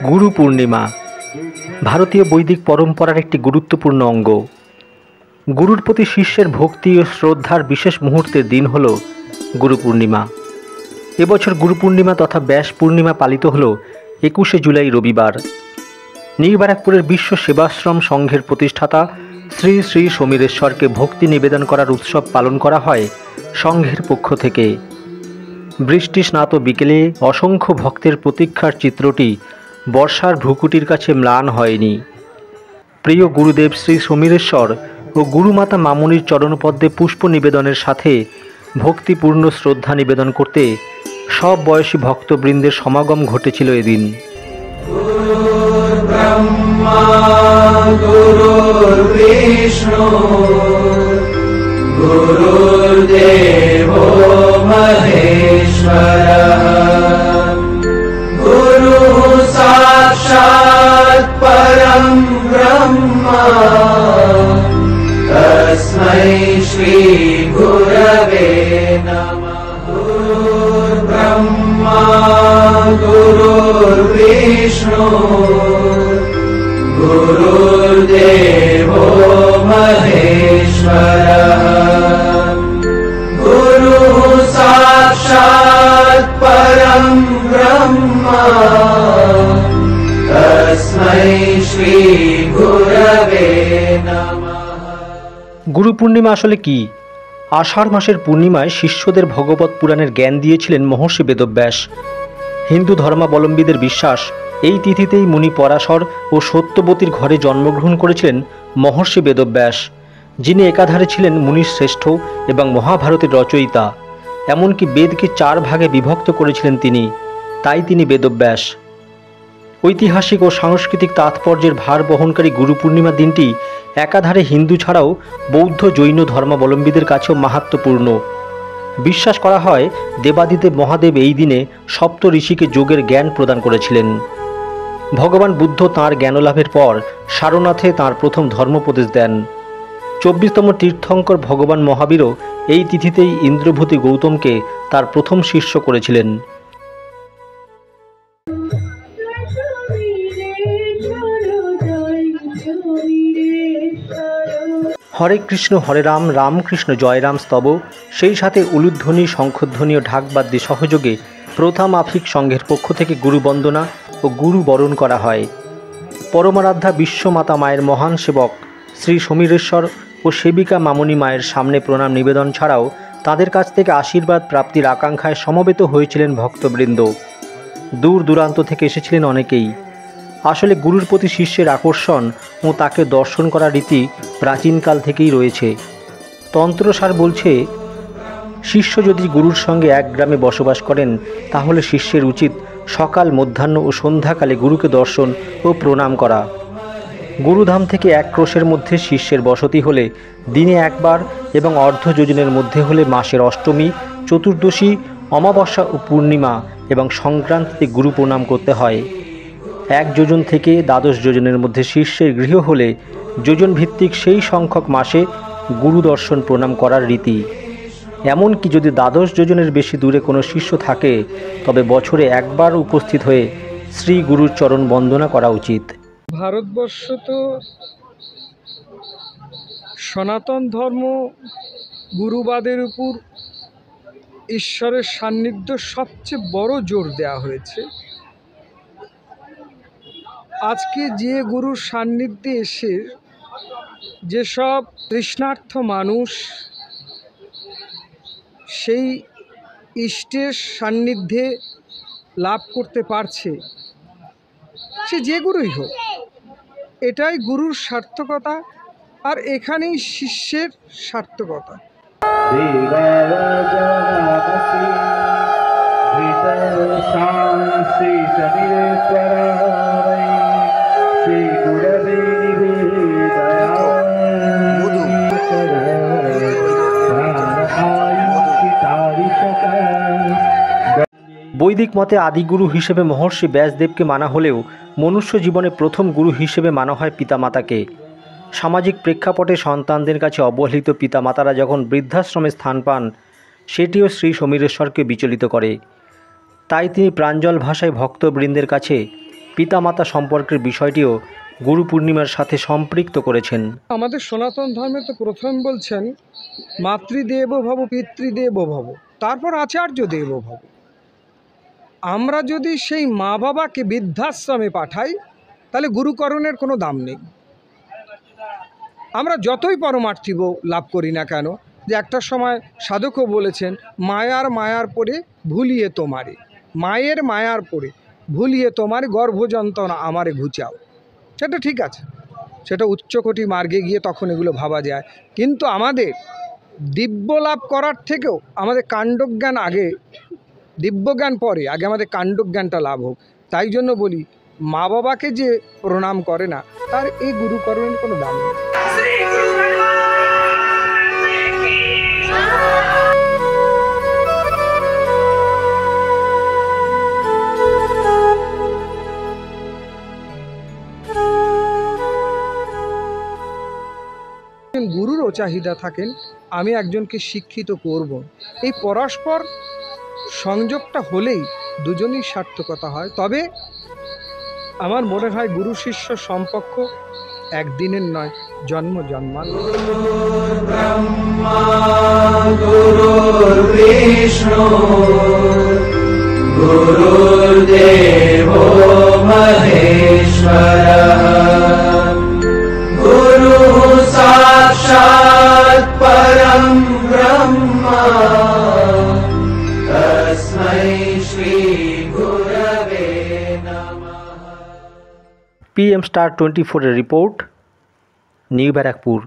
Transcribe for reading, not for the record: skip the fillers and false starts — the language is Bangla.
গুরু পূর্ণিমা ভারতীয় বৈদিক পরম্পরার একটি গুরুত্বপূর্ণ অঙ্গ। গুরুর প্রতি শিষ্যের ভক্তি ও শ্রদ্ধার বিশেষ মুহূর্তের দিন হল গুরু পূর্ণিমা। এবছর গুরু পূর্ণিমা তথা ব্যাস পূর্ণিমা পালিত হল 21শে জুলাই রবিবার। নির্বারাকপুরের বিশ্ব সেবাশ্রম সংঘের প্রতিষ্ঠাতা শ্রী শ্রী সমীরেশ্বরকে ভক্তি নিবেদন করার উৎসব পালন করা হয় সংঘের পক্ষ থেকে। বৃষ্টি স্নাত বিকেলে অসংখ্য ভক্তের প্রতীক্ষার চিত্রটি বর্ষার ভ্রুকুটির কাছে ম্লান হয়নি। প্রিয় গুরুদেব শ্রী সমীরেশ্বর ও গুরুমাতা মামুনির চরণপদ্মে পুষ্প নিবেদনের সাথে ভক্তিপূর্ণ শ্রদ্ধা নিবেদন করতে সব বয়সী ভক্তবৃন্দের সমাগম ঘটেছিল এদিন। ব্রহ্মা গুরুর্বিষ্ণু গুরুর্দেবো মহেশ্বরঃ গুরু সাক্ষাৎ পরম ব্রহ্ম তস্मै শ্রী গুরবে নমঃ। ব্রহ্মা গুরুর্বিষ্ণু গুরুর্দেবো মহেশ্বরঃ গুরু সাক্ষাৎ পরম ব্রহ্ম তস্मै শ্রী গুরবে নমঃ। গুরু পূর্ণিমা আসলে কি? আষাঢ় মাসের পূর্ণিমায় শিষ্যদের ভগবত পুরাণের জ্ঞান দিয়েছিলেন মহর্ষি বেদব্যাস। হিন্দু ধর্মাবলম্বীদের বিশ্বাস, এই তিথিতেই মুনি পরাশর ও সত্যবতীর ঘরে জন্মগ্রহণ করেছিলেন মহর্ষি বেদব্যাস, যিনি একাধারে ছিলেন মুনির শ্রেষ্ঠ এবং মহাভারতের রচয়িতা। এমনকি বেদকে 4 ভাগে বিভক্ত করেছিলেন তিনি, তাই তিনি বেদব্যাস। ঐতিহাসিক ও সাংস্কৃতিক তাৎপর্যের ভার বহনকারী গুরু পূর্ণিমা দিনটি একাধারে হিন্দু ছাড়াও বৌদ্ধ জৈন ধর্মাবলম্বীদের কাছেও মাহাত্ম্যপূর্ণ। বিশ্বাস করা হয় দেবাদিদেব মহাদেব এই দিনে সপ্ত ঋষিকে যোগের জ্ঞান প্রদান করেছিলেন। ভগবান বুদ্ধ তাঁর জ্ঞানলাভের পর সারনাথে তাঁর প্রথম ধর্মোপদেশ দেন। 24তম তীর্থঙ্কর ভগবান মহাবীরও এই তিথিতেই ইন্দ্রভূতি গৌতমকে তার প্রথম শিষ্য করেছিলেন। হরে কৃষ্ণ হরে রাম, রাম কৃষ্ণ জয় রাম স্তব, সেই সাথে উলুধ্বনি, শঙ্খধ্বনি ও ঢাকবাদ্যে সহযোগে প্রথা মাফিক সংঘের পক্ষ থেকে গুরু বন্দনা ও গুরু বরণ করা হয়। পরমারাধ্যা বিশ্বমাতা মায়ের মহান সেবক শ্রী সমীরেশ্বর ও সেবিকা মামুনি মায়ের সামনে প্রণাম নিবেদন ছাড়াও তাদের কাছ থেকে আশীর্বাদ প্রাপ্তির আকাঙ্ক্ষায় সমবেত হয়েছিলেন ভক্তবৃন্দ। দূর দূরান্ত থেকে এসেছিলেন অনেকেই। আসলে গুরুর প্রতি শিষ্যের আকর্ষণ ও তাকে দর্শন করার রীতি প্রাচীনকাল থেকেই রয়েছে। তন্ত্রসার বলছে, শিষ্য যদি গুরুর সঙ্গে এক গ্রামে বসবাস করেন তাহলে শিষ্যের উচিত সকাল, মধ্যাহ্ন ও সন্ধ্যাকালে গুরুকে দর্শন ও প্রণাম করা। গুরুধাম থেকে 1 ক্রোশের মধ্যে শিষ্যের বসতি হলে দিনে একবার এবং অর্ধ যোজনের মধ্যে হলে মাসের অষ্টমী, চতুর্দশী, অমাবস্যা ও পূর্ণিমা এবং সংক্রান্তিতে গুরু প্রণাম করতে হয়। 1 যোজন থেকে 12 যোজনের মধ্যে শিষ্যের গৃহ হলে যোজন ভিত্তিক সেই সংখ্যক মাসে গুরু দর্শন প্রণাম করার রীতি। এমনকি যদি 12 যোজনের বেশি দূরে কোনো শিষ্য থাকে তবে বছরে একবার উপস্থিত হয়ে শ্রী গুরুর চরণ বন্দনা করা উচিত। ভারতবর্ষ তো সনাতন ধর্ম, গুরুবাদের উপর ঈশ্বরের সান্নিধ্য সবচেয়ে বড় জোর দেওয়া হয়েছে। আজকে যে গুরুর সান্নিধ্যে এসে যেসব তৃষ্ণার্থ মানুষ সেই ইষ্টের সান্নিধ্যে লাভ করতে পারছে, সে যে গুরুই হোক, এটাই গুরুর সার্থকতা, আর এখানেই শিষ্যের সার্থকতা। বৈদিক মতে আদিগুরু হিসেবে মহর্ষি ব্যাসদেবকে মানা হলেও মনুষ্য জীবনে প্রথম গুরু হিসেবে মানা হয় পিতামাতাকে। সামাজিক প্রেক্ষাপটে সন্তানদের কাছে অবহেলিত পিতামাতারা যখন বৃদ্ধাশ্রমে স্থান পান, সেটিও শ্রী সমীরেশ্বরকে বিচলিত করে। তাই তিনি প্রাঞ্জল ভাষায় ভক্তবৃন্দের কাছে পিতামাতা সম্পর্কের বিষয়টিও গুরু পূর্ণিমার সাথে সম্পৃক্ত করেছেন। আমাদের সনাতন ধর্মে তো প্রথম বলছেন মাতৃদেব ভব পিতৃদেব ভব, তারপর আচার্য দেব ভব। আমরা যদি সেই মা বাবাকে বৃদ্ধাশ্রমে পাঠাই তাহলে গুরুকরণের কোনো দাম নেই। আমরা যতই পরমার্থী লাভ করি না কেন, যে একটা সময় সাধকও বলেছেন মায়ার পরে ভুলিয়ে তোমারে, মায়ের মায়ার পরে ভুলিয়ে তোমার গর্ভযন্ত্রণা আমারে ঘুচাও। সেটা ঠিক আছে, সেটা উচ্চকোটি মার্গে গিয়ে তখন এগুলো ভাবা যায়। কিন্তু আমাদের দিব্য লাভ করার থেকেও আমাদের কাণ্ডজ্ঞান আগে, দিব্যজ্ঞান পরে, আগে আমাদের কাণ্ডজ্ঞানটা লাভ হোক। তাই জন্য বলি মা বাবাকে যে প্রণাম করে না তার এই গুরুকরণের কোনো দাম নেই। গুরুরও চাহিদা থাকেন আমি একজনকে শিক্ষিত করব। এই পরস্পর সংযোগটা হলেই দুজনেই সার্থকতা হয়। তবে আমার মনে হয় গুরু শিষ্য সম্পর্ক একদিনের নয়, জন্ম জন্মান্তর। ब्रह्मा गुरुर्विष्णु गुरुर्देवो महेश्वरः गुरुः साक्षात् परं ब्रह्म तस्मै श्री गुरवे नमः। PM Star 24 এর রিপোর্ট, নিউ ব্যারাকপুর।